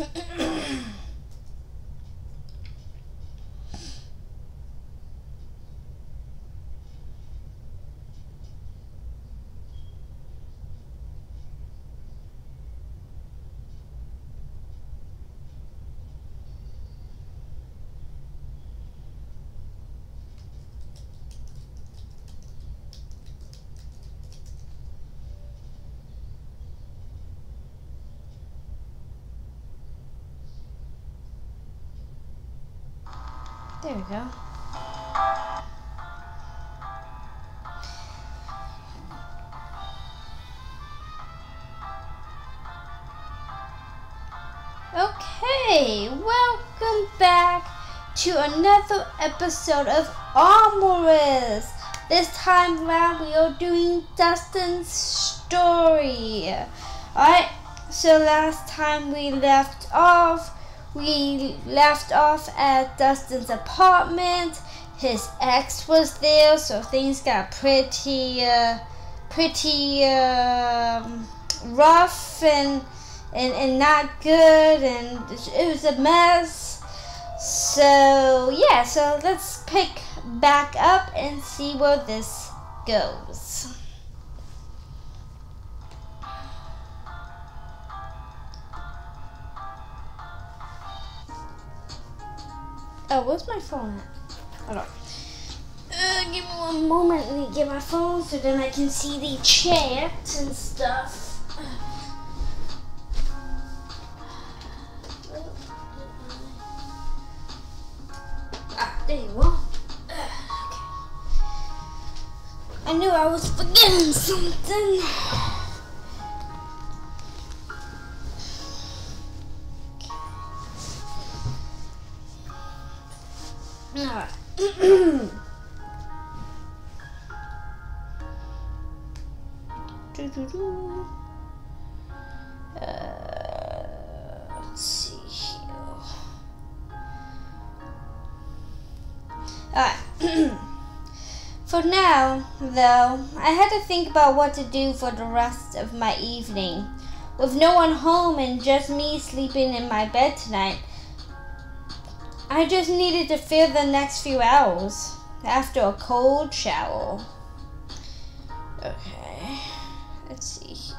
There we go. Okay, welcome back to another episode of Amorous. This time around we are doing Dustin's story. Alright, so last time we left off at Dustin's apartment. His ex was there, so things got pretty rough and not good, and it was a mess. So yeah, so let's pick back up and see where this goes. Oh, where's my phone at? Hold on. Give me one moment. Let me get my phone so then I can see the chat and stuff. There you are. Okay. I knew I was forgetting something. Alright. Let's see here. Alright. For now, though, I had to think about what to do for the rest of my evening. With no one home and just me sleeping in my bed tonight, I just needed to fill the next few hours after a cold shower. Okay, let's see here.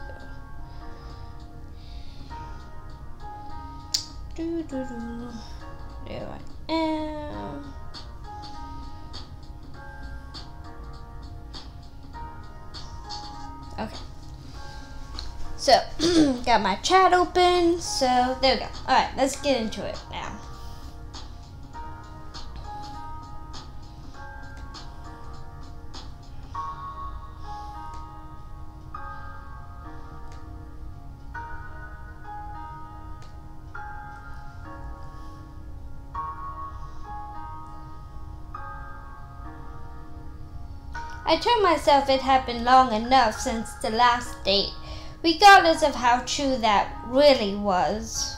There I am. Okay. So, got my chat open, so there we go. Alright, let's get into it now. I told myself it had been long enough since the last date, regardless of how true that really was.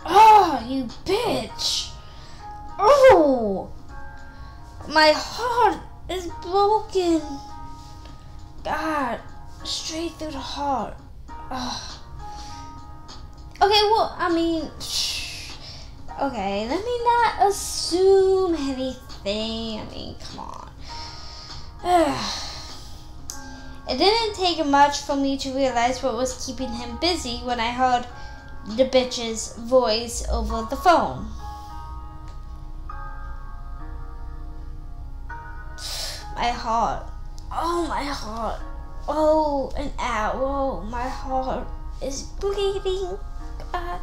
Oh, you bitch! Oh! My heart is broken. God, straight through the heart. Ugh. Okay, well, I mean, okay, let me not assume anything. I mean, come on. It didn't take much for me to realize what was keeping him busy when I heard the bitch's voice over the phone. My heart. Oh, my heart. Oh, an arrow. My heart is bleeding. God.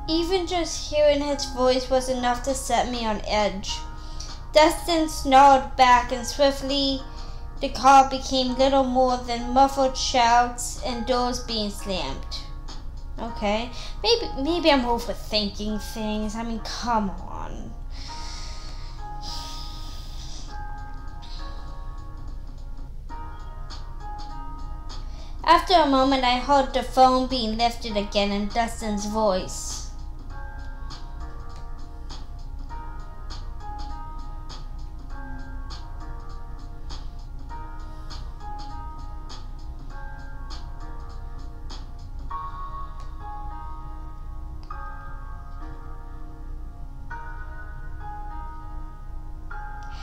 Even just hearing his voice was enough to set me on edge. Dustin snarled back, and swiftly the car became little more than muffled shouts and doors being slammed. Okay, maybe I'm overthinking things. I mean, come on. After a moment, I heard the phone being lifted again and Dustin's voice.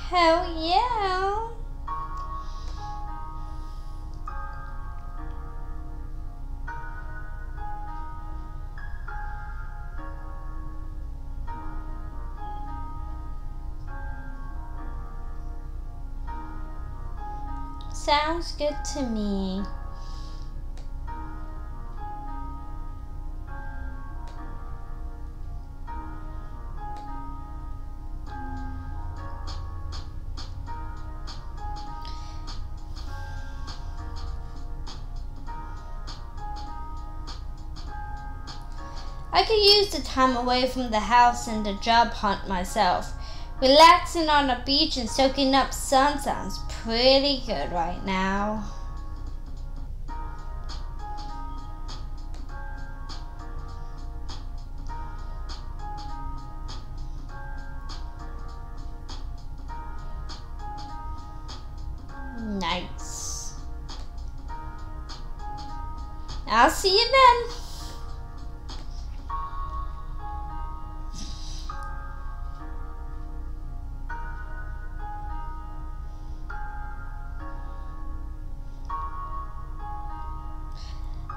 Hell yeah. Sounds good to me. I could use the time away from the house and the job hunt myself. Relaxing on a beach and soaking up sun sounds pretty good right now. Nice. I'll see you then.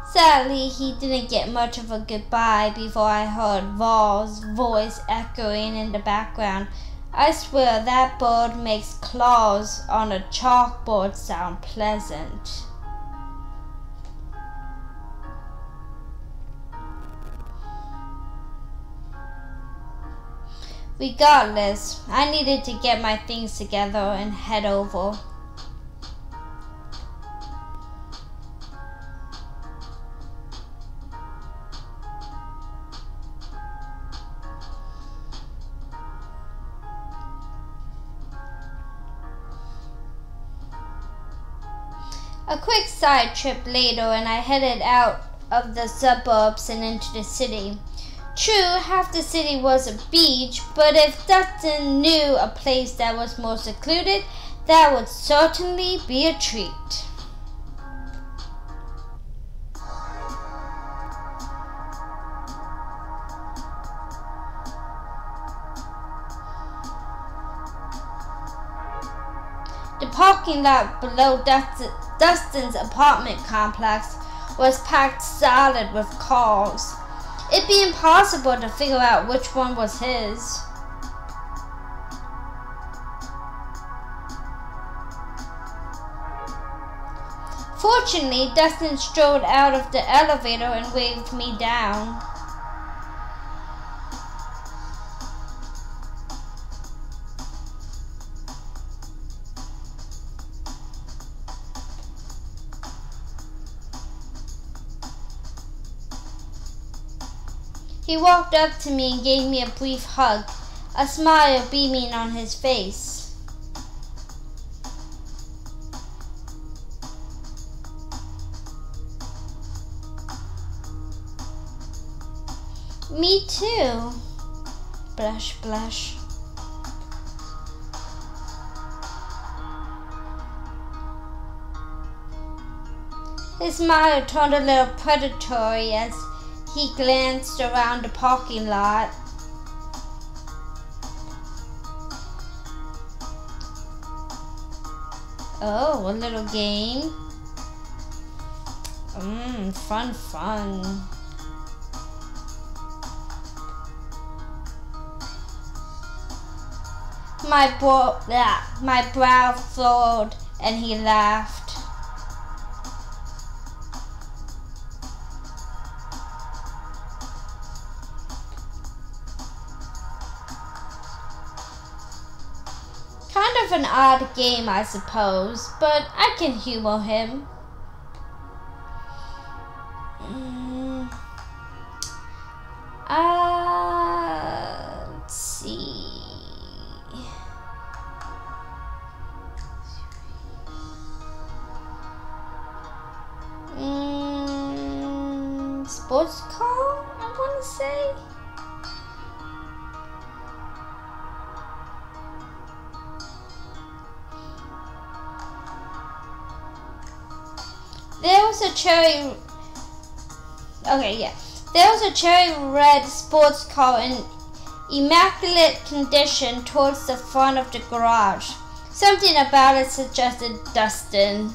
Sadly, he didn't get much of a goodbye before I heard Val's voice echoing in the background. I swear that bird makes claws on a chalkboard sound pleasant. Regardless, I needed to get my things together and head over. A quick side trip later and I headed out of the suburbs and into the city. True, half the city was a beach, but if Dustin knew a place that was more secluded, that would certainly be a treat. The parking lot below Dustin's apartment complex was packed solid with cars. It'd be impossible to figure out which one was his. Fortunately, Dustin strolled out of the elevator and waved me down. He walked up to me and gave me a brief hug, a smile beaming on his face. Me too. Blush, blush. His smile turned a little predatory as he glanced around the parking lot. Oh, a little game. Fun, fun. My brow furrowed and he laughed. of an odd game, I suppose, but I can humor him. Let's see. Sports car, I want to say. There was a cherry. Okay, yeah. There was a cherry red sports car in immaculate condition towards the front of the garage. Something about it suggested Dustin.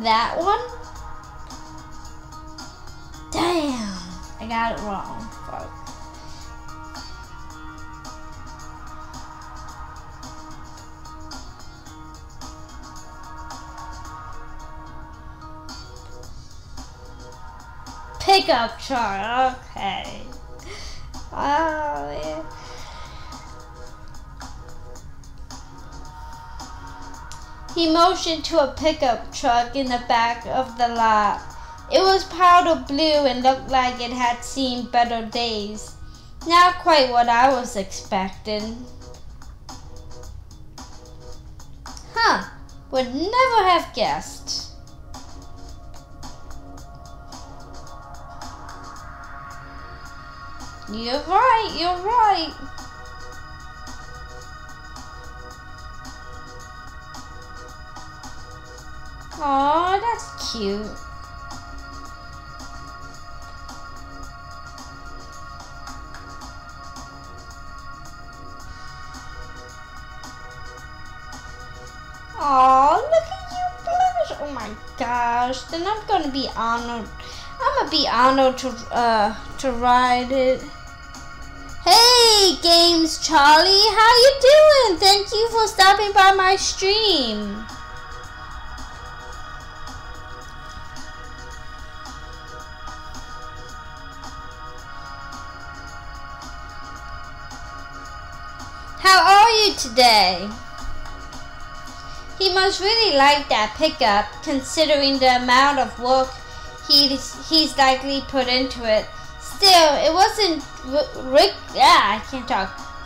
That one? Damn, I got it wrong. Fuck. Pickup truck, okay. Oh, yeah. He motioned to a pickup truck in the back of the lot. It was powder blue and looked like it had seen better days. Not quite what I was expecting. Huh, would never have guessed. You're right, you're right. Aw, that's cute. Aw, look at you blush. Oh my gosh. Then I'm gonna be honored. I'm gonna be honored to ride it. Hey, Games Charlie, how you doing? Thank you for stopping by my stream. How are you today? He must really like that pickup, considering the amount of work he's likely put into it. Still, it wasn't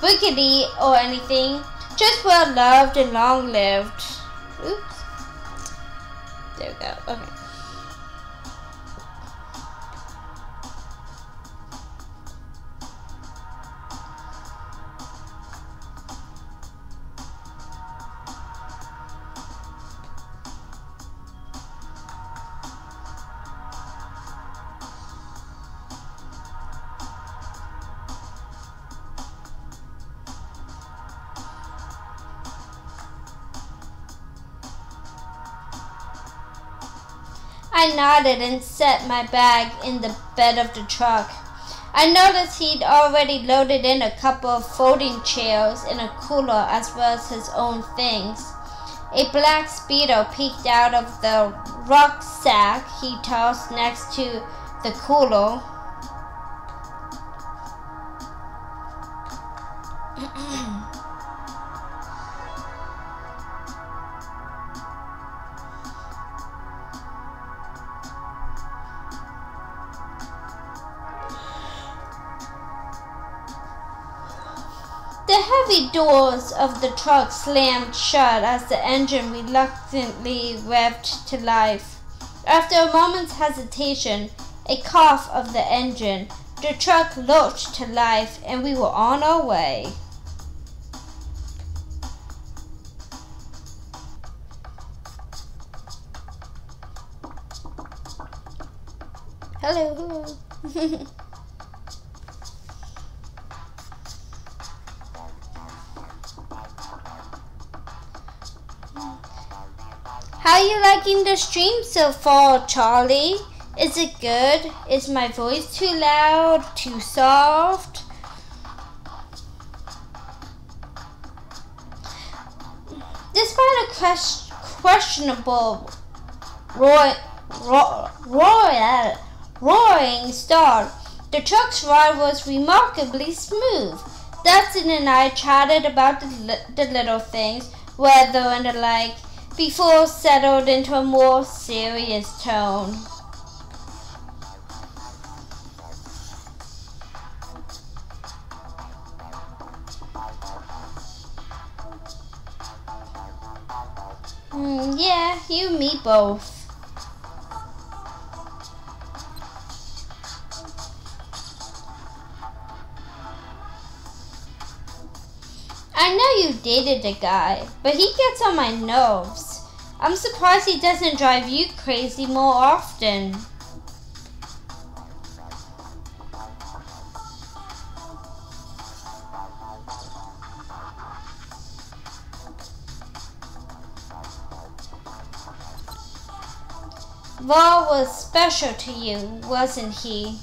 rickety or anything. Just well loved and long lived. Oops. There we go. Okay. I nodded and set my bag in the bed of the truck. I noticed he'd already loaded in a couple of folding chairs and a cooler as well as his own things. A black Speedo peeked out of the rucksack he tossed next to the cooler. The heavy doors of the truck slammed shut as the engine reluctantly revved to life. After a moment's hesitation, a cough of the engine, the truck lurched to life and we were on our way. Hello, hello. How are you liking the stream so far, Charlie? Is it good? Is my voice too loud? Too soft? Despite a questionable roaring start, The truck's ride was remarkably smooth. Dustin and I chatted about the little things, weather and the like, before settled into a more serious tone. Yeah, you and me both. I know you dated a guy, but he gets on my nerves. I'm surprised he doesn't drive you crazy more often. Val was special to you, wasn't he?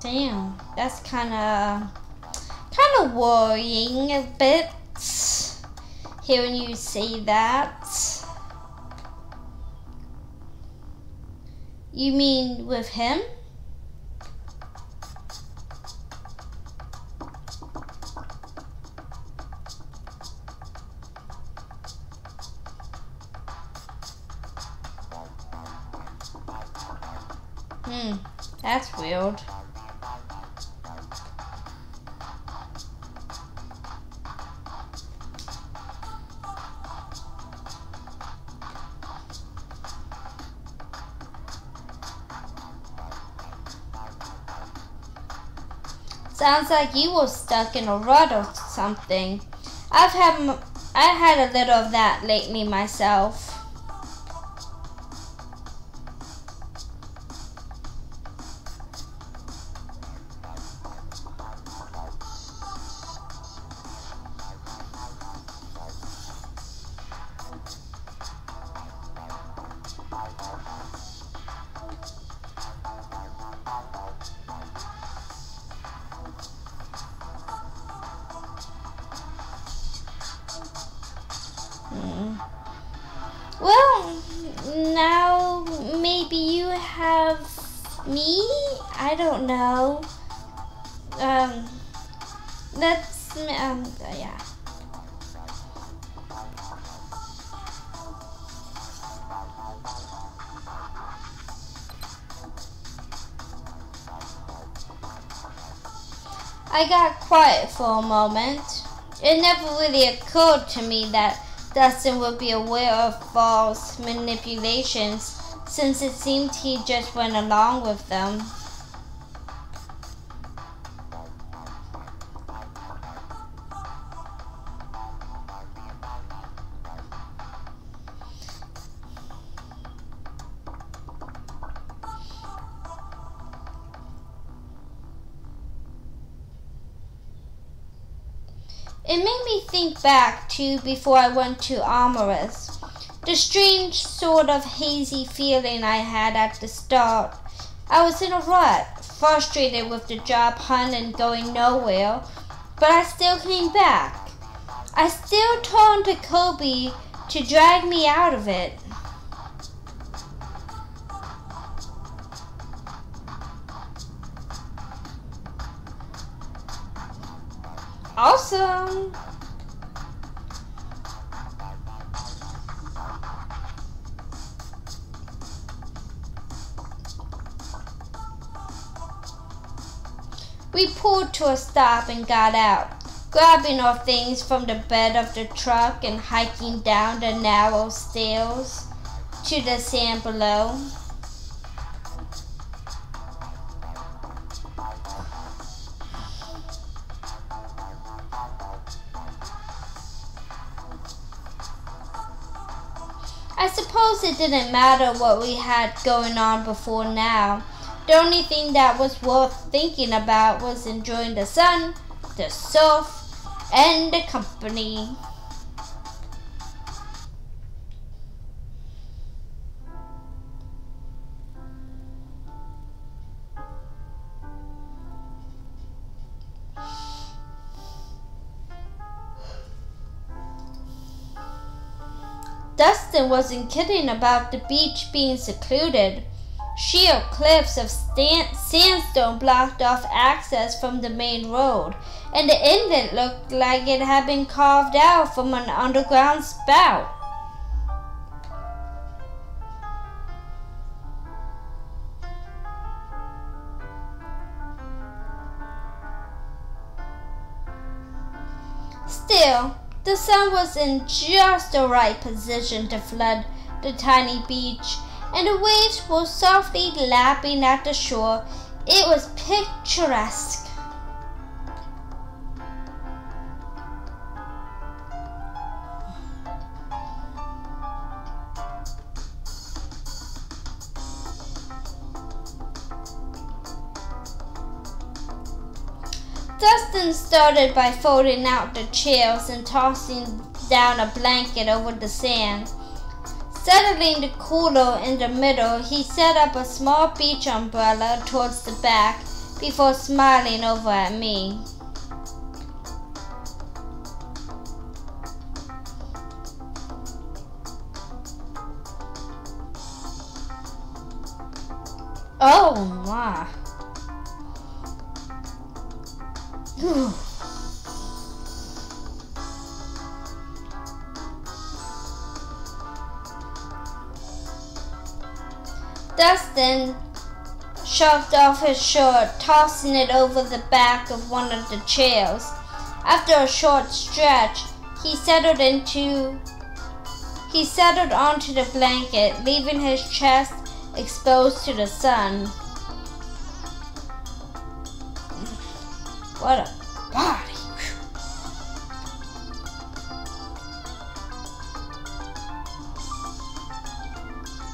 Damn, that's kind of worrying a bit, hearing you say that. You mean with him? That's weird. Sounds like you were stuck in a rut or something. I had a little of that lately myself. Well, now maybe you have me? I don't know. Yeah. I got quiet for a moment. It never really occurred to me that Dustin would be aware of Val's manipulations, since it seemed he just went along with them. It made me think back to before I went to Amorous. The strange sort of hazy feeling I had at the start. I was in a rut, frustrated with the job hunt and going nowhere, but I still came back. I still turned to Kobe to drag me out of it. Awesome! We pulled to a stop and got out, grabbing our things from the bed of the truck and hiking down the narrow stairs to the sand below. I suppose it didn't matter what we had going on before now. The only thing that was worth thinking about was enjoying the sun, the surf, and the company. Dustin wasn't kidding about the beach being secluded. Sheer cliffs of sandstone blocked off access from the main road, and the inlet looked like it had been carved out from an underground spout. Still, the sun was in just the right position to flood the tiny beach, and the waves were softly lapping at the shore. It was picturesque. Dustin started by folding out the chairs and tossing down a blanket over the sand. Settling the cooler in the middle, he set up a small beach umbrella towards the back before smiling over at me. Oh my. Dustin shoved off his shirt, tossing it over the back of one of the chairs. After a short stretch, he settled onto the blanket, leaving his chest exposed to the sun. What a body.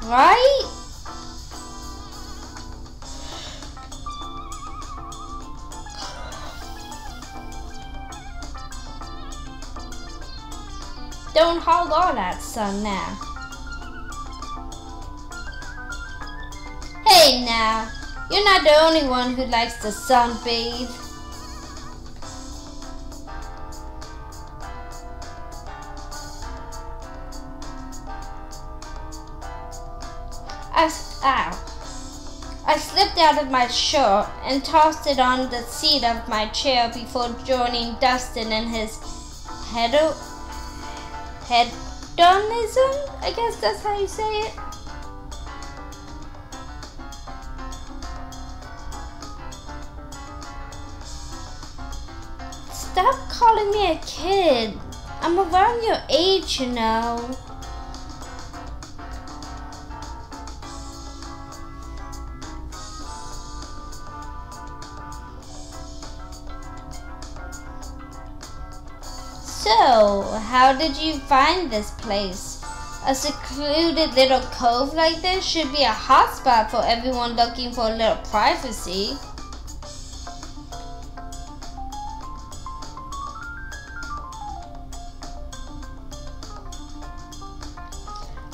Right? Don't hog all that sun now. Hey now, you're not the only one who likes to sunbathe. I slipped out of my shirt and tossed it on the seat of my chair before joining Dustin in his hedonism? I guess that's how you say it. Stop calling me a kid. I'm around your age, you know. So, how did you find this place? A secluded little cove like this should be a hotspot for everyone looking for a little privacy.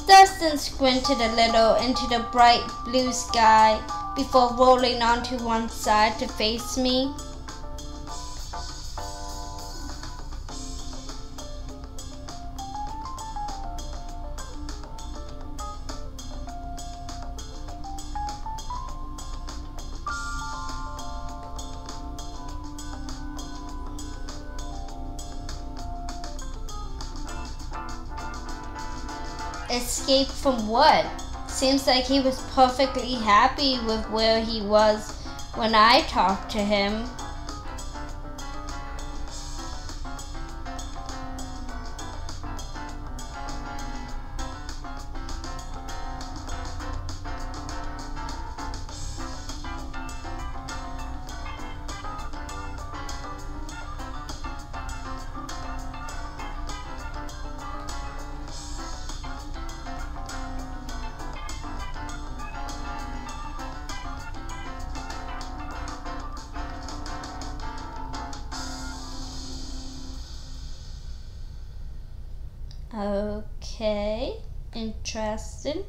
Dustin squinted a little into the bright blue sky before rolling onto one side to face me. Escape from what? Seems like he was perfectly happy with where he was when I talked to him. Okay, interesting.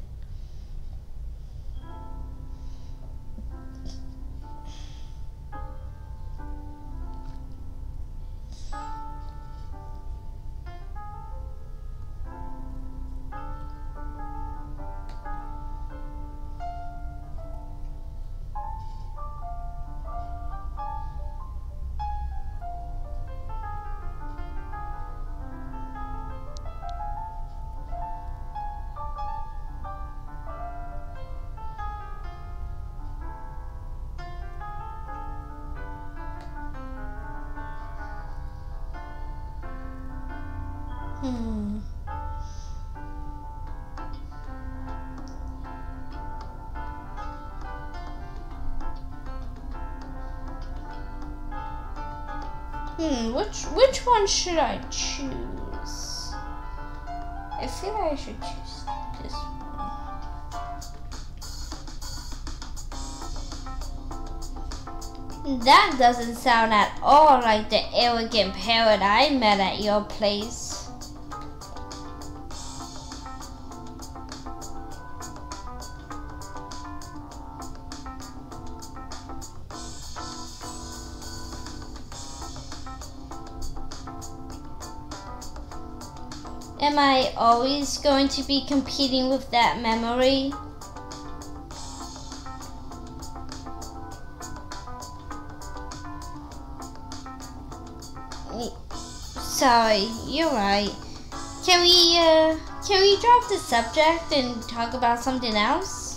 Which one should I choose? I feel like I should choose this one. That doesn't sound at all like the arrogant parrot I met at your place. Am I always going to be competing with that memory? Sorry, you're right. Can we drop the subject and talk about something else?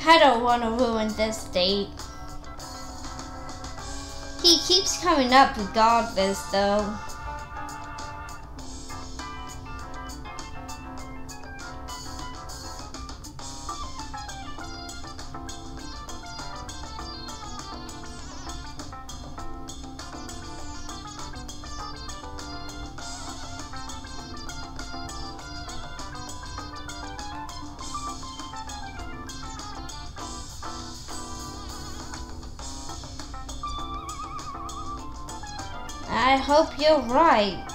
I don't want to ruin this date. He keeps coming up regardless, though. I hope you're right.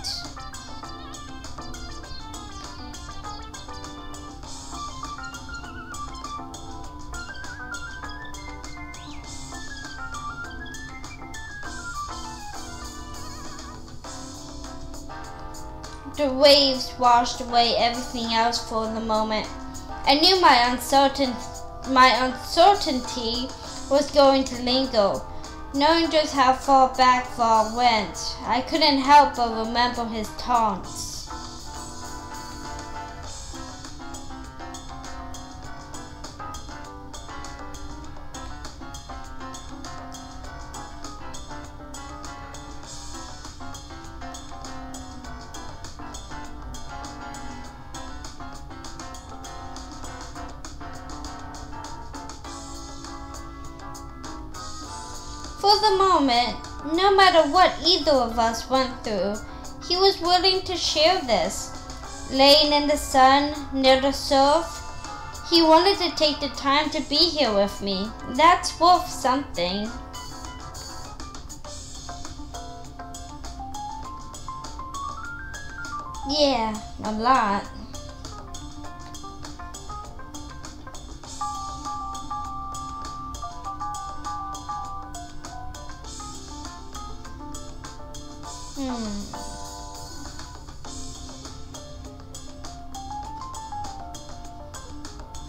The waves washed away everything else for the moment. I knew my uncertainty was going to linger. Knowing just how far back Fall went, I couldn't help but remember his taunts. For the moment, no matter what either of us went through, he was willing to share this. Laying in the sun, near the surf, he wanted to take the time to be here with me. That's worth something. Yeah, a lot.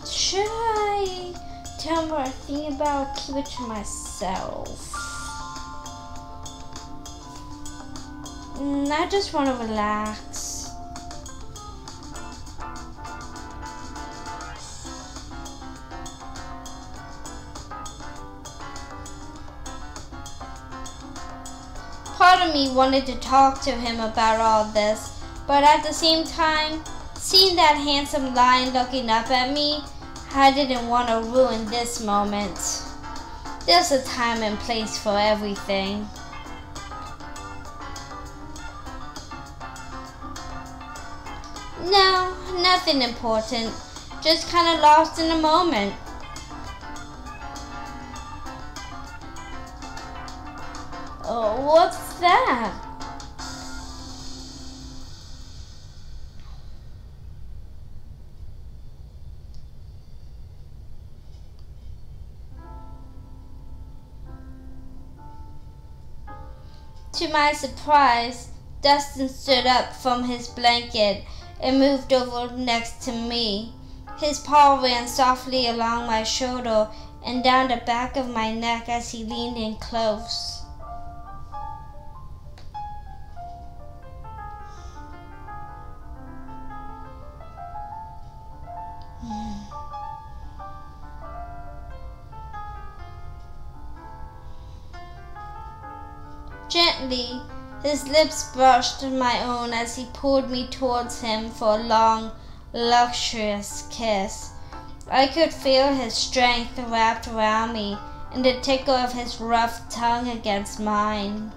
Should I tell him what I think about or keep it to myself? I just want to relax. Part of me wanted to talk to him about all this, but at the same time, seeing that handsome lion looking up at me, I didn't want to ruin this moment. There's a time and place for everything. No, nothing important. Just kind of lost in the moment. Oh, what's that? To my surprise, Dustin stood up from his blanket and moved over next to me. His paw ran softly along my shoulder and down the back of my neck as he leaned in close. Gently, his lips brushed my own as he pulled me towards him for a long, luxurious kiss. I could feel his strength wrapped around me and the tickle of his rough tongue against mine.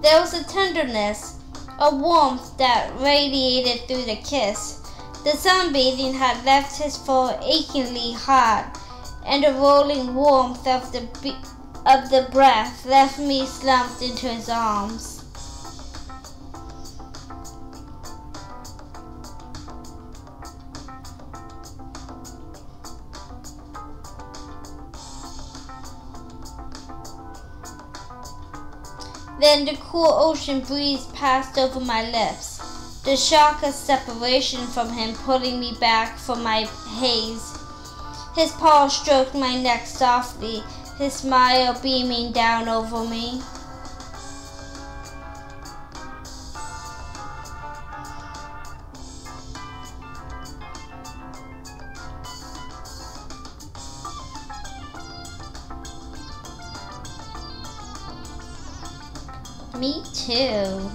There was a tenderness, a warmth that radiated through the kiss. The sunbathing had left his fur achingly hot, and the rolling warmth of the breath left me slumped into his arms. Then the cool ocean breeze passed over my lips, the shock of separation from him pulling me back from my haze. His paw stroked my neck softly, his smile beaming down over me. Me too.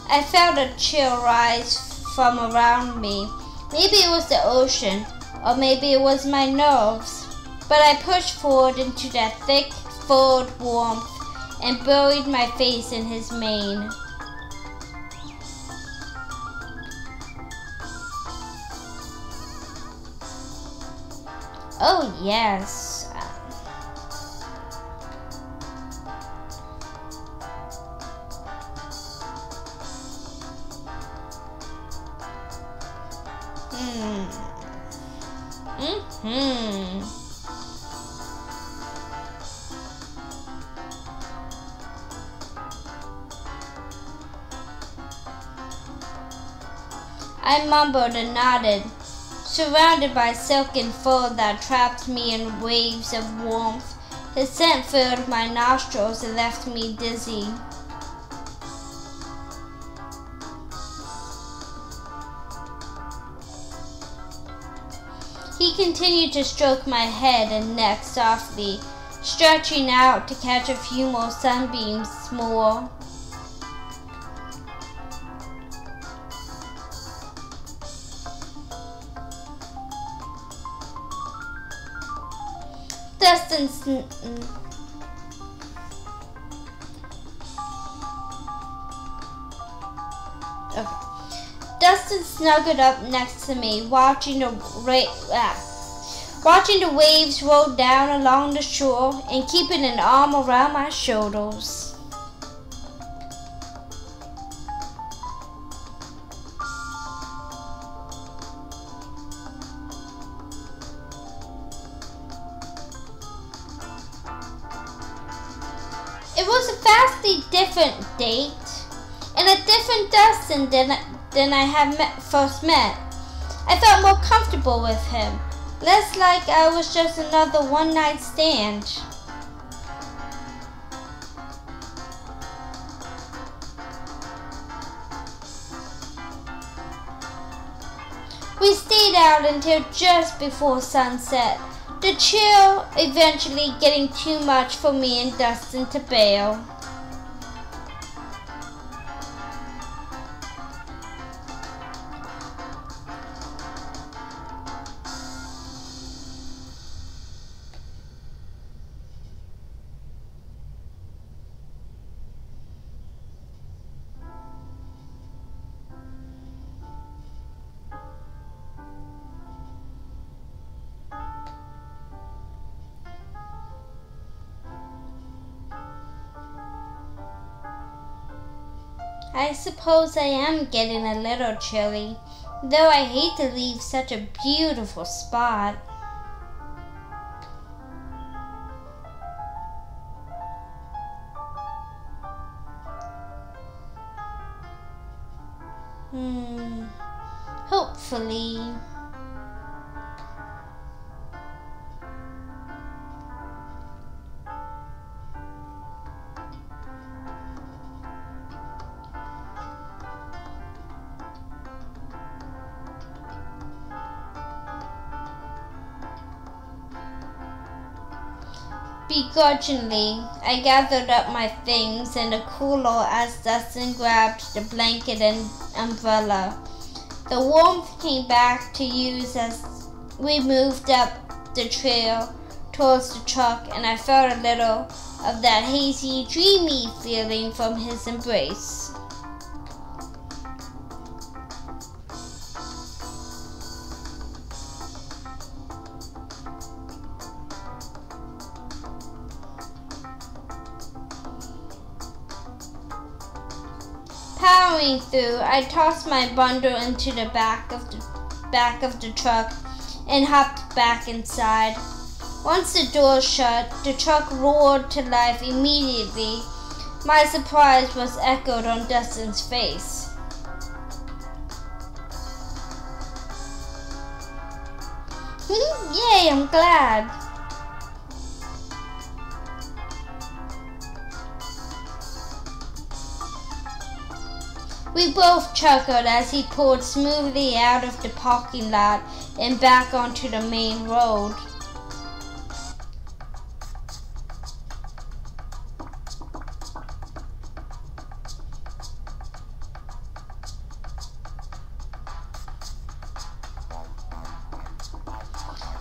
I felt a chill rise from around me. Maybe it was the ocean, or maybe it was my nerves. But I pushed forward into that thick, furred warmth and buried my face in his mane. Oh, yes. I mumbled and nodded, surrounded by silken fur that trapped me in waves of warmth. His scent filled my nostrils and left me dizzy. He continued to stroke my head and neck softly, stretching out to catch a few more sunbeams more. Dustin snuggled up next to me, watching the waves roll down along the shore and keeping an arm around my shoulders. It was a vastly different date, and a different Dustin than I had first met. I felt more comfortable with him, less like I was just another one-night stand. We stayed out until just before sunset, the chill eventually getting too much for me and Dustin to bail. I suppose I am getting a little chilly, though I hate to leave such a beautiful spot. Hopefully. Begrudgingly, I gathered up my things in the cooler as Dustin grabbed the blanket and umbrella. The warmth came back to use as we moved up the trail towards the truck, and I felt a little of that hazy, dreamy feeling from his embrace. Powering through, I tossed my bundle into the back of the truck and hopped back inside. Once the door shut, the truck roared to life immediately. My surprise was echoed on Dustin's face. Yay, I'm glad. We both chuckled as he pulled smoothly out of the parking lot and back onto the main road.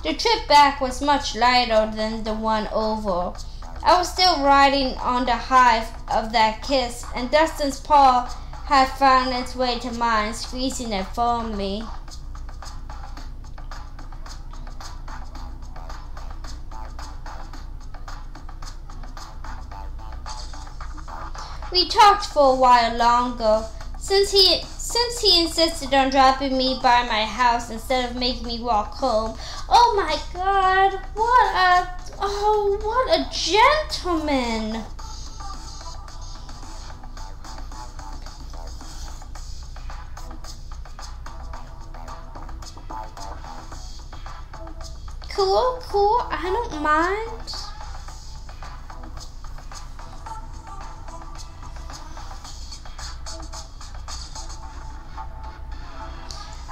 The trip back was much lighter than the one over. I was still riding on the high of that kiss, and Dustin's paw had found its way to mine, squeezing it firmly. We talked for a while longer, since he insisted on dropping me by my house instead of making me walk home. Oh my God, what a gentleman! Cool, I don't mind.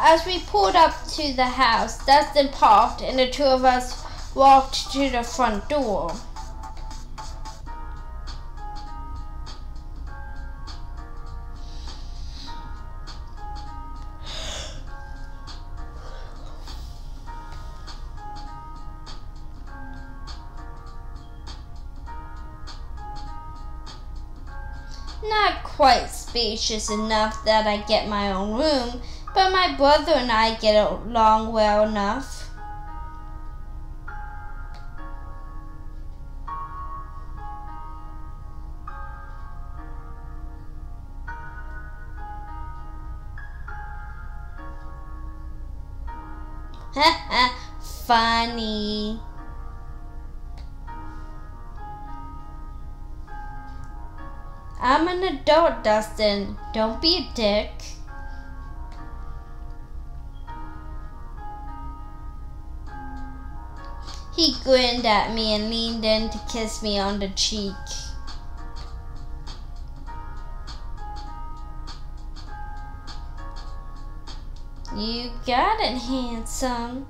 As we pulled up to the house, Dustin parked and the two of us walked to the front door. Not quite spacious enough that I get my own room, but my brother and I get along well enough. Funny. I'm an adult, Dustin. Don't be a dick. He grinned at me and leaned in to kiss me on the cheek. You got it, handsome.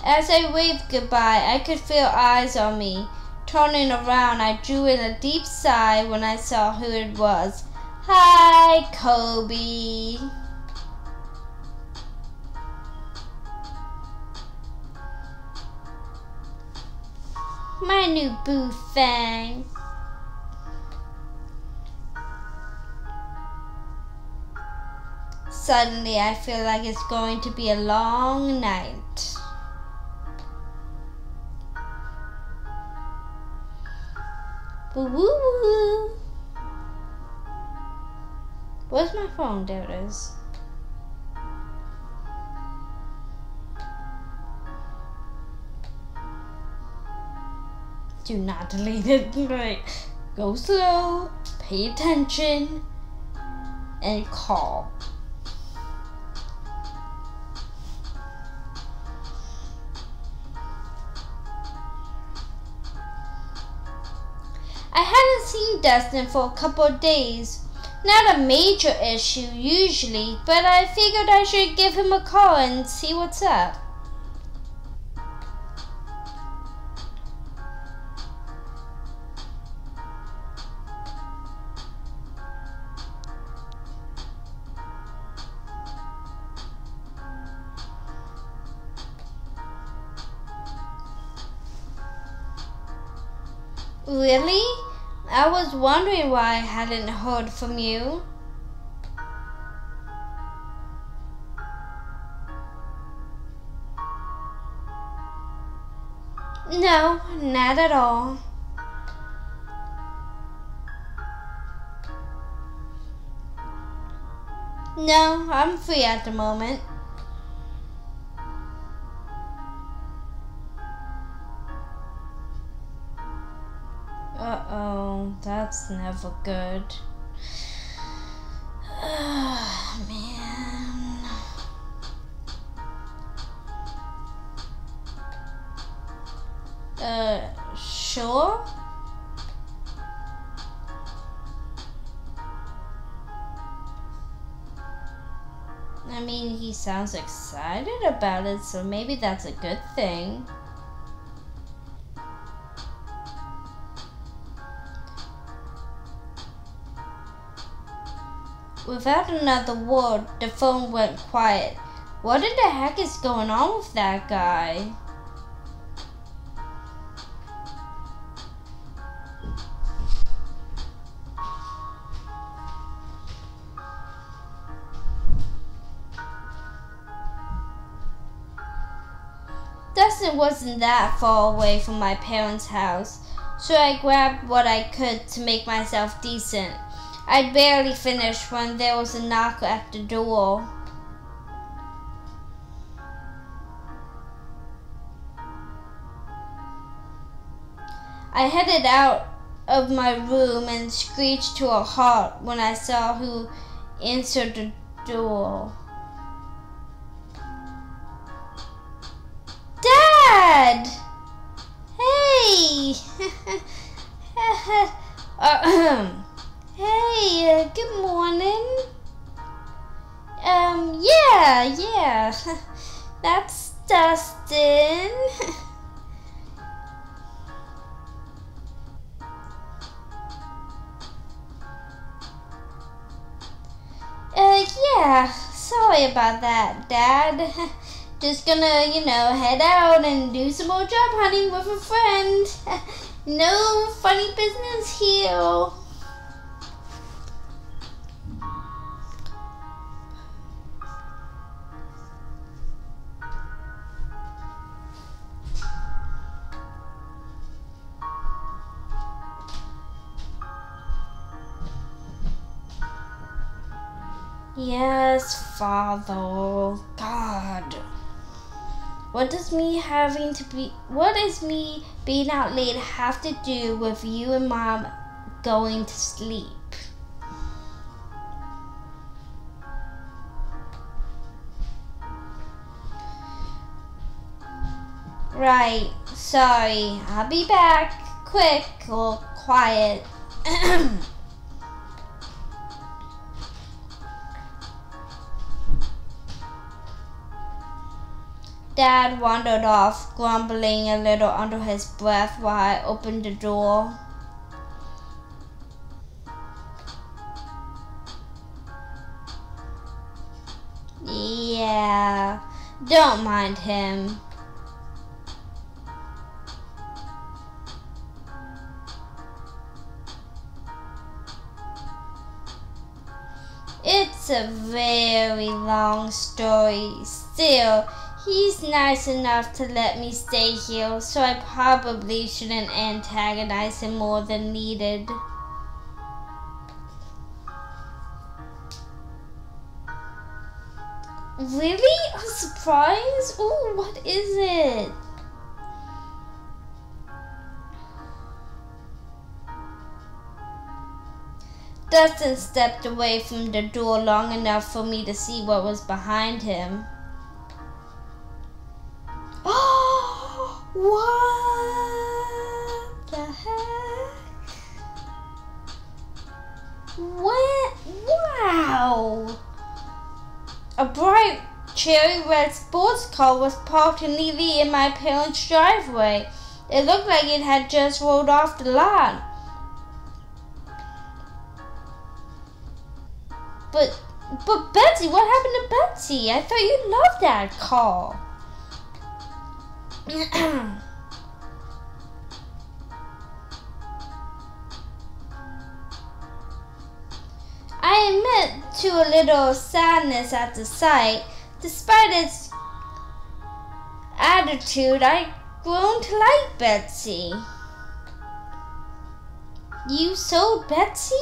As I waved goodbye, I could feel eyes on me. Turning around, I drew in a deep sigh when I saw who it was. Hi, Kobe. My new boo thing. Suddenly, I feel like it's going to be a long night. Woo-woo-woo. Where's my phone? There it is. Do not delete it. Right. Go slow, pay attention, and call. I hadn't seen Dustin for a couple of days. Not a major issue usually, but I figured I should give him a call and see what's up. Really? I was wondering why I hadn't heard from you. No, not at all. No, I'm free at the moment. Uh-oh, that's never good. Man. Sure? I mean, he sounds excited about it, so maybe that's a good thing. Without another word, the phone went quiet. What in the heck is going on with that guy? Dustin wasn't that far away from my parents' house, so I grabbed what I could to make myself decent. I'd barely finished when there was a knock at the door. I headed out of my room and screeched to a halt when I saw who answered the door. Dad! Hey! Hey, good morning. Yeah. That's Dustin. Yeah, sorry about that, Dad. Just gonna, head out and do some more job hunting with a friend. No funny business here. Yes, Father. God. What does me being out late have to do with you and Mom going to sleep? Right, sorry. I'll be back. Quick or quiet. Dad wandered off, grumbling a little under his breath while I opened the door. Yeah, don't mind him. It's a very long story. Still, he's nice enough to let me stay here, so I probably shouldn't antagonize him more than needed. Really? A surprise? Ooh, what is it? Dustin stepped away from the door long enough for me to see what was behind him. Oh, what the heck? What? Wow! A bright cherry red sports car was parked neatly in my parents' driveway. It looked like it had just rolled off the lot. But Betsy, what happened to Betsy? I thought you loved that car. to a little sadness at the sight. Despite its attitude, I'd grown to like Betsy. You sold Betsy?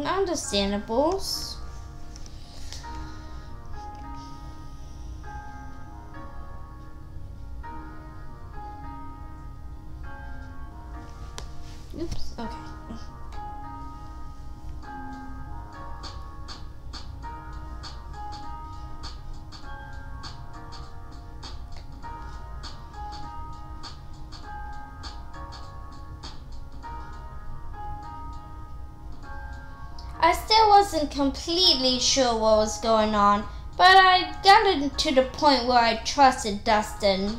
Understandables. Oops, okay. I still wasn't completely sure what was going on, but I got to the point where I trusted Dustin.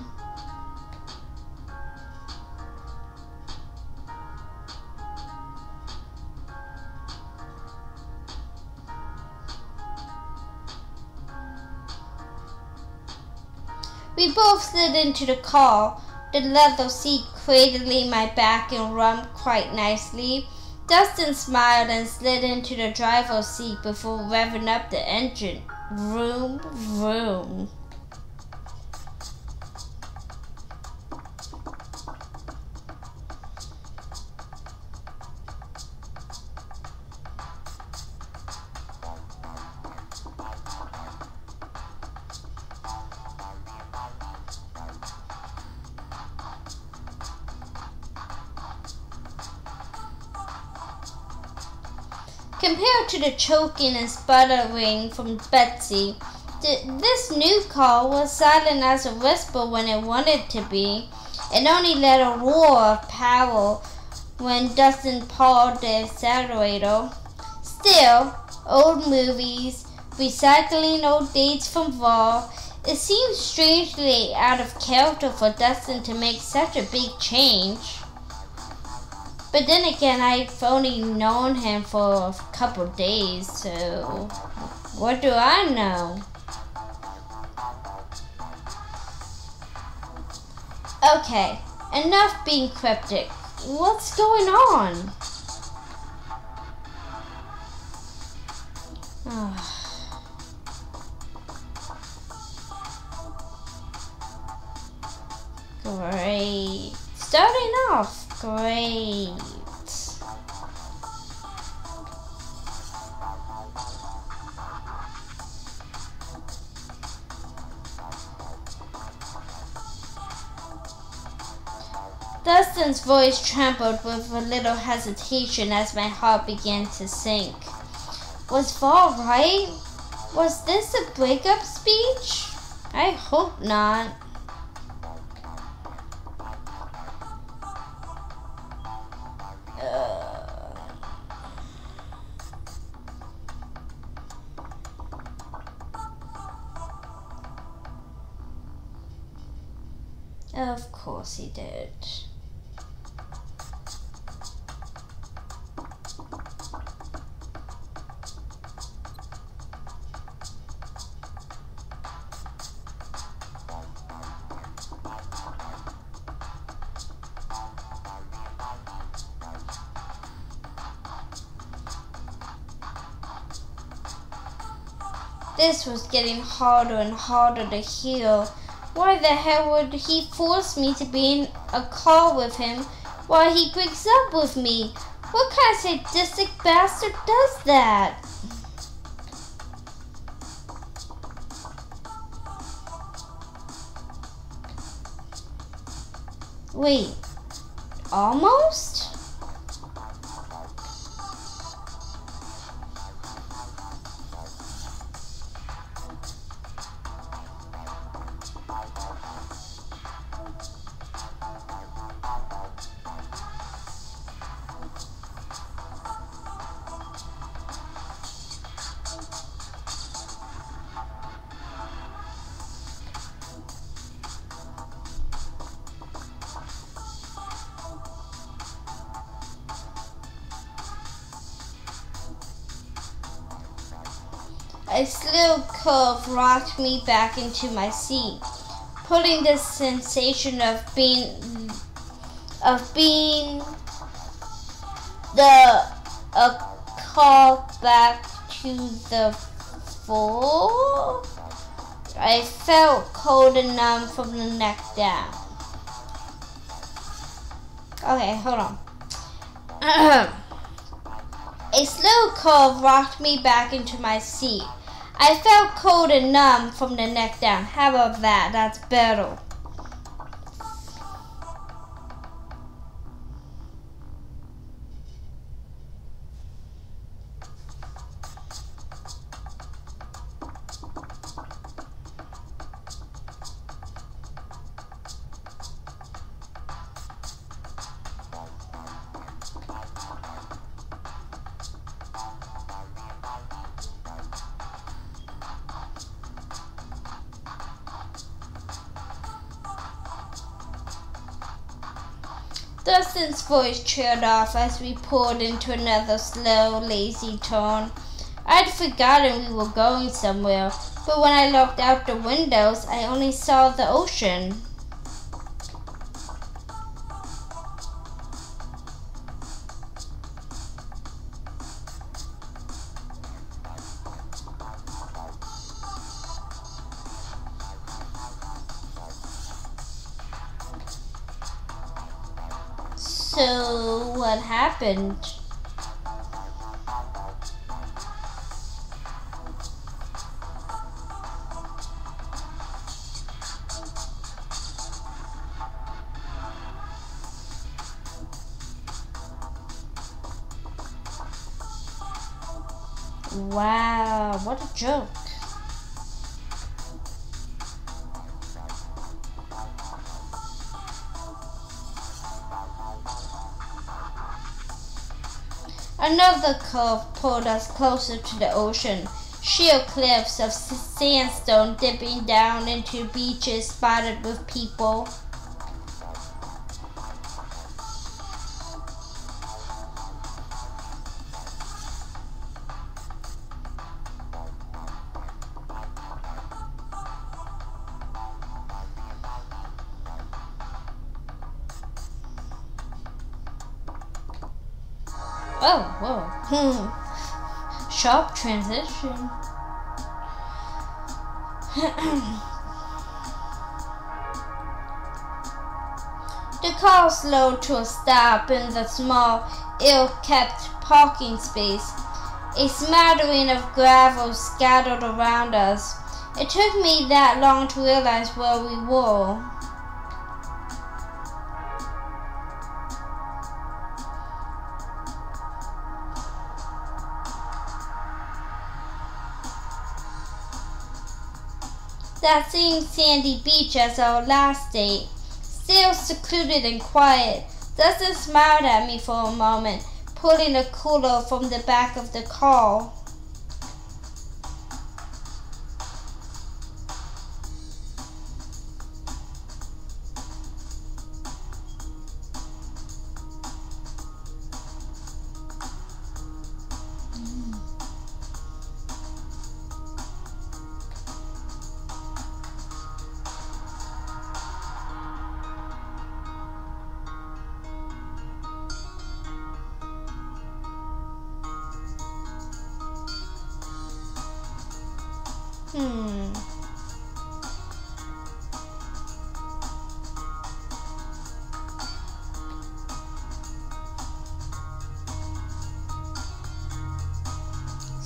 We both slid into the car, the leather seat cradling my back and rummed quite nicely. Dustin smiled and slid into the driver's seat before revving up the engine. Vroom, vroom. Compared to the choking and sputtering from Betsy, this new call was silent as a whisper when it wanted to be. It only let a roar of power when Dustin pawed the accelerator. Still, old movies, recycling old dates from Raw, it seemed strangely out of character for Dustin to make such a big change. But then again, I've only known him for a couple days, so what do I know? Okay, enough being cryptic. What's going on? Great. Starting off. Great. Dustin's voice trembled with a little hesitation as my heart began to sink. Was Val right? Was this a breakup speech? I hope not. Of course he did. This was getting harder and harder to hear. Why the hell would he force me to be in a car with him while he breaks up with me? What kind of sadistic bastard does that? Wait, almost? A slow curve rocked me back into my seat, putting the sensation of being a call back to the fore. I felt cold and numb from the neck down. Okay, hold on. A slow curve rocked me back into my seat. I felt cold and numb from the neck down. How about that? That's better. Dustin's voice trailed off as we pulled into another slow, lazy turn. I'd forgotten we were going somewhere, but when I looked out the windows, I only saw the ocean. So, what happened? Wow, what a joke. Another curve pulled us closer to the ocean. Sheer cliffs of sandstone dipping down into beaches spotted with people. Oh, whoa. Sharp transition. The car slowed to a stop in the small, ill-kept parking space. A smattering of gravel scattered around us. It took me that long to realize where we were. That same sandy beach as our last date, still secluded and quiet. Dustin smiled at me for a moment, pulling a cooler from the back of the car.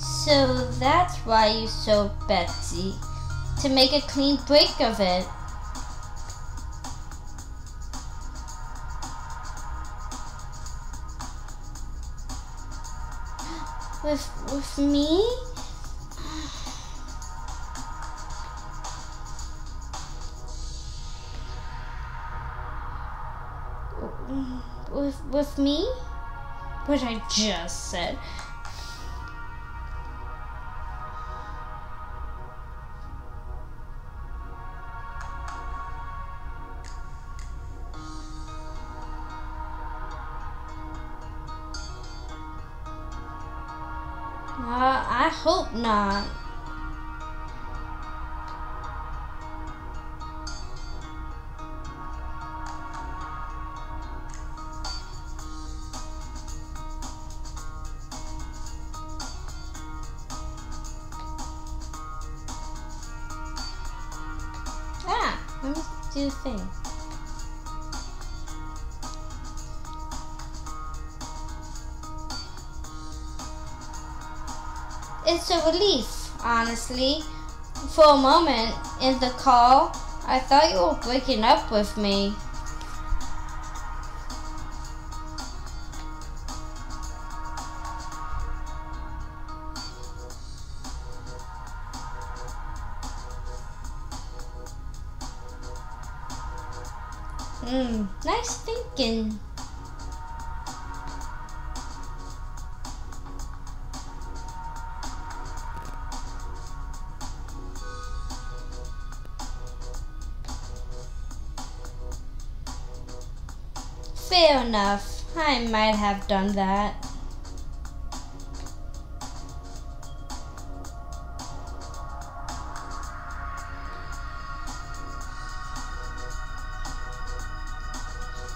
So that's why you sold Betsy, to make a clean break of it. With me? With me? What I just said. I hope not. Let me do the thing. It's a relief, honestly. For a moment in the call, I thought you were breaking up with me. Nice thinking. Fair enough. I might have done that.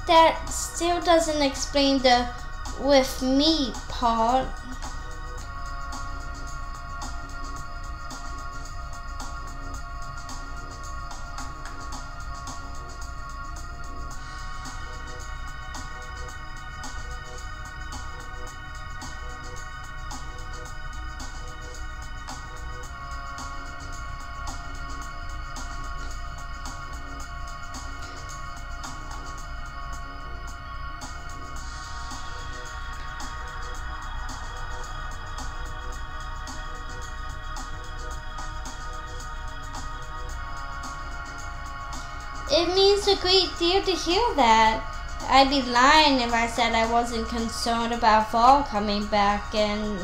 That still doesn't explain the with me part. It means a great deal to hear that. I'd be lying if I said I wasn't concerned about fall coming back and...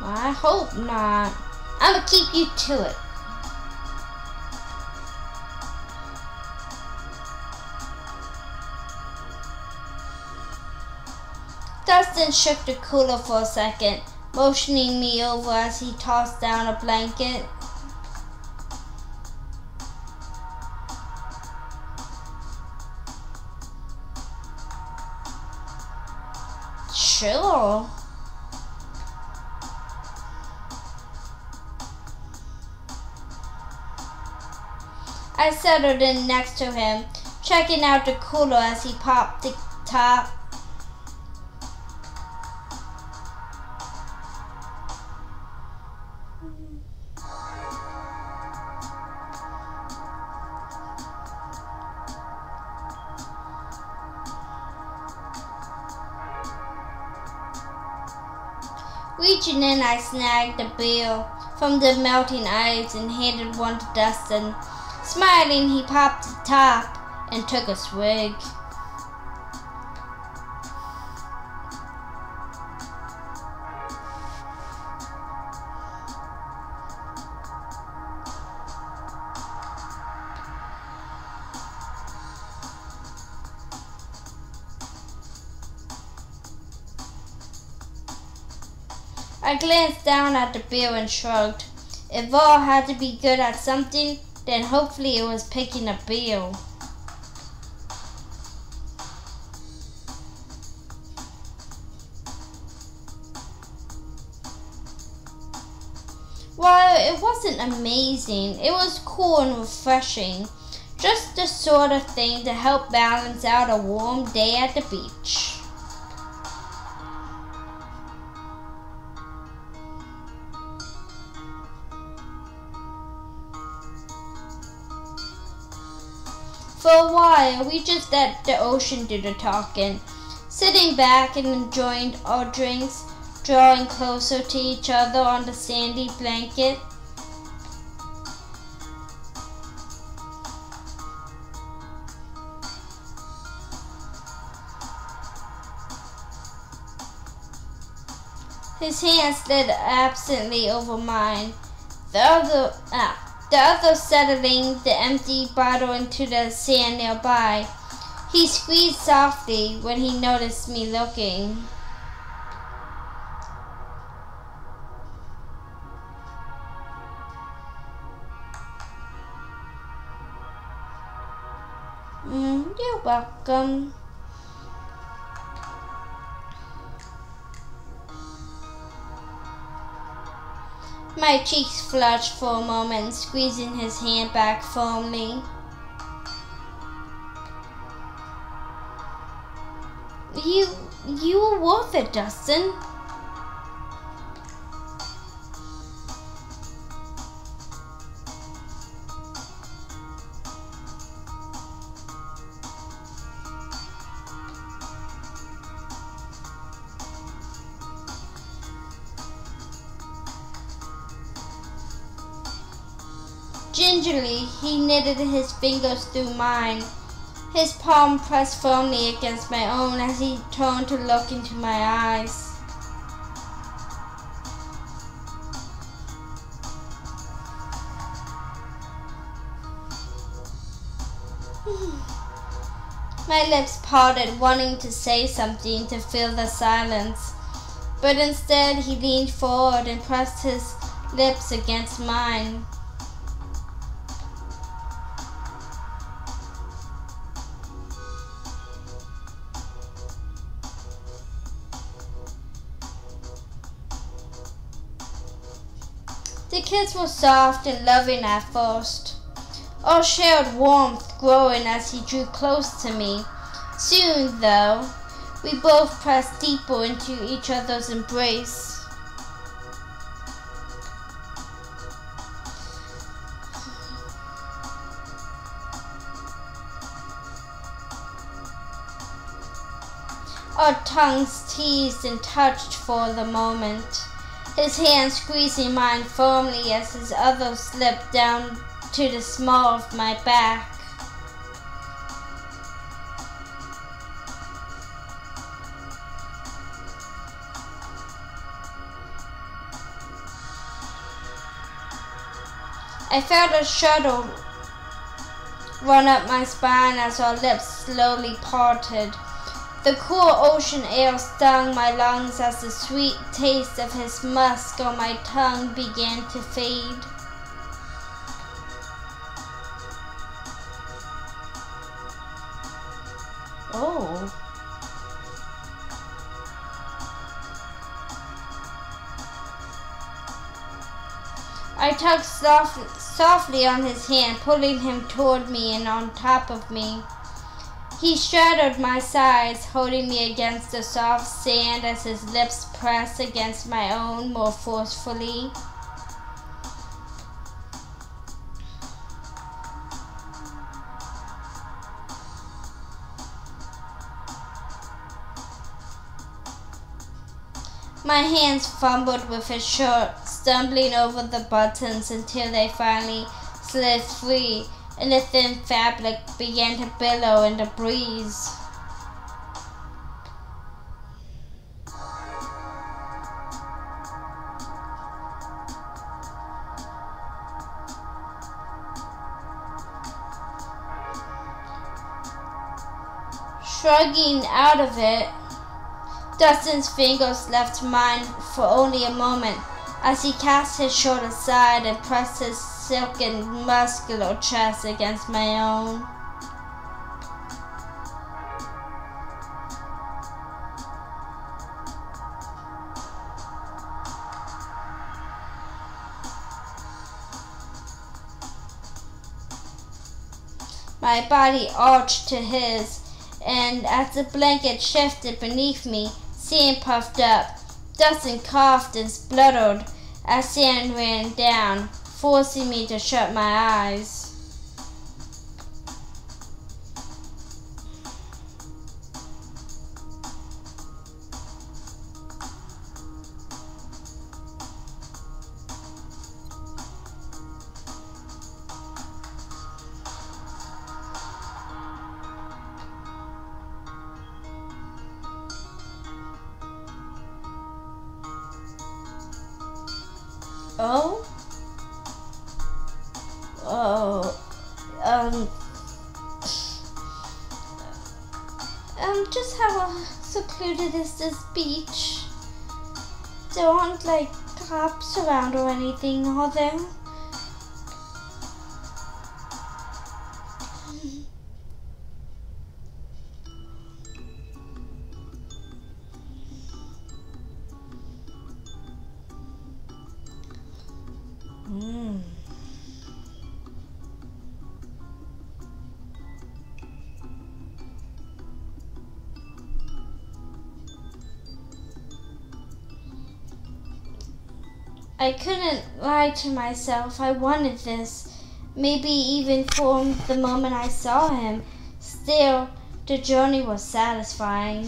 I hope not. I'ma keep you to it. Dustin shook the cooler for a second, motioning me over as he tossed down a blanket. Sure. I settled in next to him, checking out the cooler as he popped the top. Reaching in, I snagged a beer from the melting ice and handed one to Dustin. Smiling, he popped the top and took a swig. I glanced down at the beer and shrugged. If Val had to be good at something, then hopefully it was picking a beer. While it wasn't amazing, it was cool and refreshing. Just the sort of thing to help balance out a warm day at the beach. For a while, we just let the ocean do the talking, sitting back and enjoying our drinks, drawing closer to each other on the sandy blanket. His hand slid absently over mine, the other settling the empty bottle into the sand nearby. He squeezed softly when he noticed me looking. You're welcome. My cheeks flushed for a moment, squeezing his hand back firmly. You were worth it, Dustin. Gingerly, he knitted his fingers through mine, his palm pressed firmly against my own as he turned to look into my eyes. My lips parted, wanting to say something to fill the silence, but instead he leaned forward and pressed his lips against mine. The kiss was soft and loving at first, our shared warmth growing as he drew close to me. Soon, though, we both pressed deeper into each other's embrace. Our tongues teased and touched for the moment, his hand squeezing mine firmly as his other slipped down to the small of my back. I felt a shudder run up my spine as our lips slowly parted. The cool ocean air stung my lungs as the sweet taste of his musk on my tongue began to fade. Oh. I tugged softly on his hand, pulling him toward me and on top of me. He straddled my sides, holding me against the soft sand as his lips pressed against my own more forcefully. My hands fumbled with his shirt, stumbling over the buttons until they finally slid free, and the thin fabric began to billow in the breeze. Shrugging out of it, Dustin's fingers left mine for only a moment as he cast his shirt aside and pressed his silken, muscular chest against my own. My body arched to his, and as the blanket shifted beneath me, sand puffed up. Dustin coughed and spluttered as sand ran down, forcing me to shut my eyes. Oh? Just how secluded is this beach? There aren't like cops around or anything, are there? I couldn't lie to myself. I wanted this. Maybe even from the moment I saw him. Still, the journey was satisfying.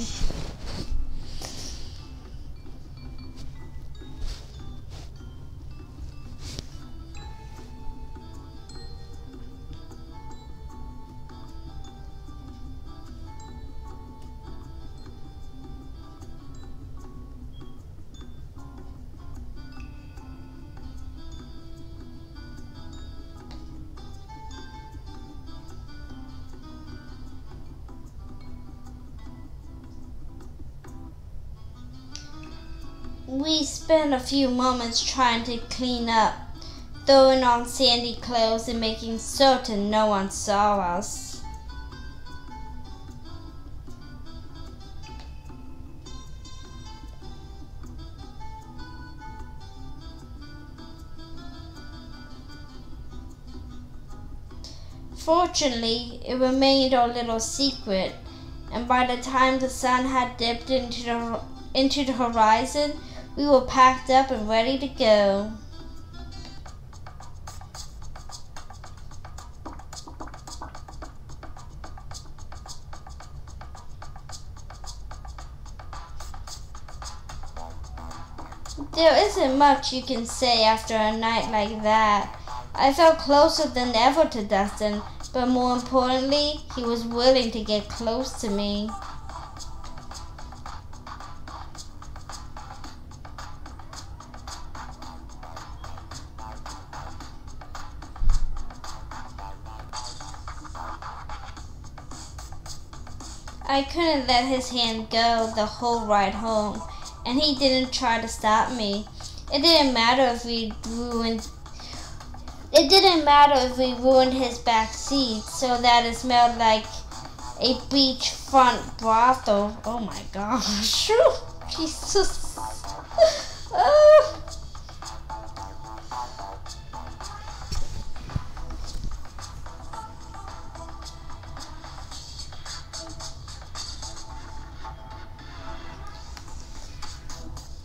We spent a few moments trying to clean up, throwing on sandy clothes and making certain no one saw us. Fortunately, it remained our little secret, and by the time the sun had dipped into the horizon, we were packed up and ready to go. There isn't much you can say after a night like that. I felt closer than ever to Dustin, but more importantly, he was willing to get close to me. I couldn't let his hand go the whole ride home, and he didn't try to stop me. It didn't matter if we ruined his back seat so that it smelled like a beachfront brothel. Oh my gosh. Jesus.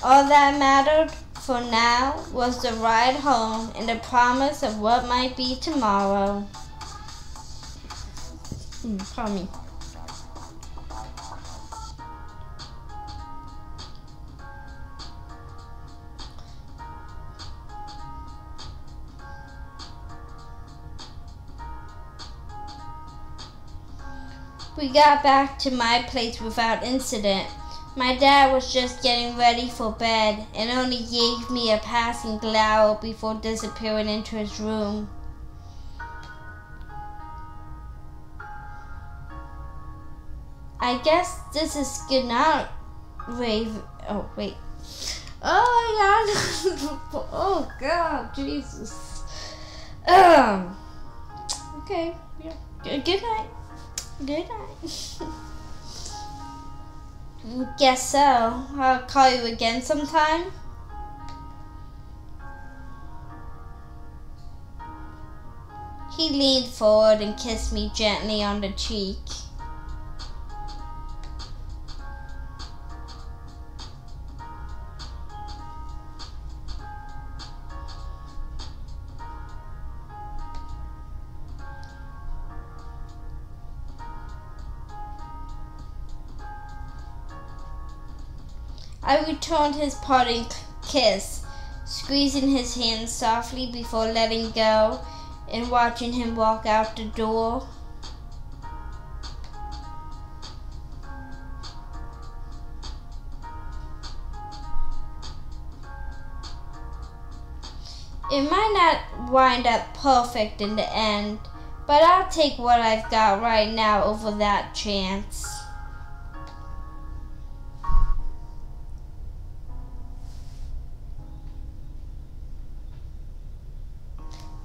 All that mattered for now was the ride home and the promise of what might be tomorrow. Pardon me. We got back to my place without incident. My dad was just getting ready for bed and only gave me a passing glower before disappearing into his room. I guess this is good night, Rave. Oh, wait. Oh, my God. Oh, God. Jesus. Okay. Yeah. Good night. Good night. Guess so. I'll call you again sometime. He leaned forward and kissed me gently on the cheek. I returned his parting kiss, squeezing his hand softly before letting go and watching him walk out the door. It might not wind up perfect in the end, but I'll take what I've got right now over that chance.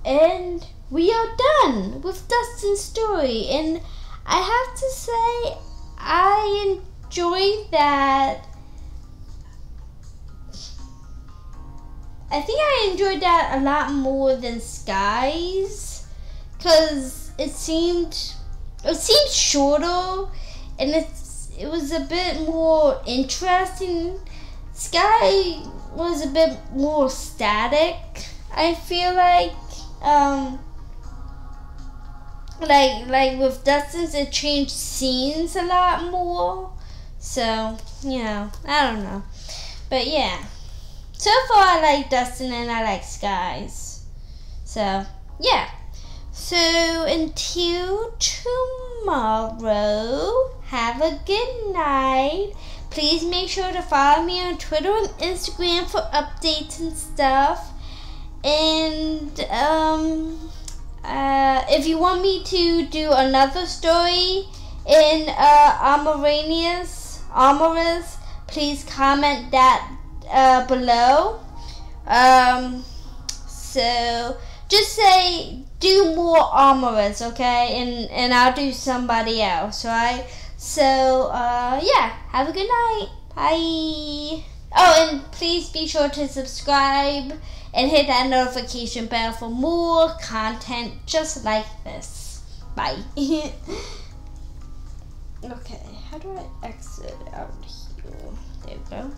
And we are done with Dustin's story, and I have to say I enjoyed that. I think I enjoyed that a lot more than Sky's, because it seemed shorter and it was a bit more interesting. Sky was a bit more static. I feel like with Dustin's, it changed scenes a lot more. So, you know, I don't know. But yeah. So far I like Dustin and I like Skies. So, yeah. So, until tomorrow, have a good night. Please make sure to follow me on Twitter and Instagram for updates and stuff. And, if you want me to do another story in Amorous, please comment that below. So just say do more Amorous, okay? And I'll do somebody else, right? So yeah, have a good night. Bye. Oh, and please be sure to subscribe and hit that notification bell for more content just like this. Bye. Okay, how do I exit out here? There we go.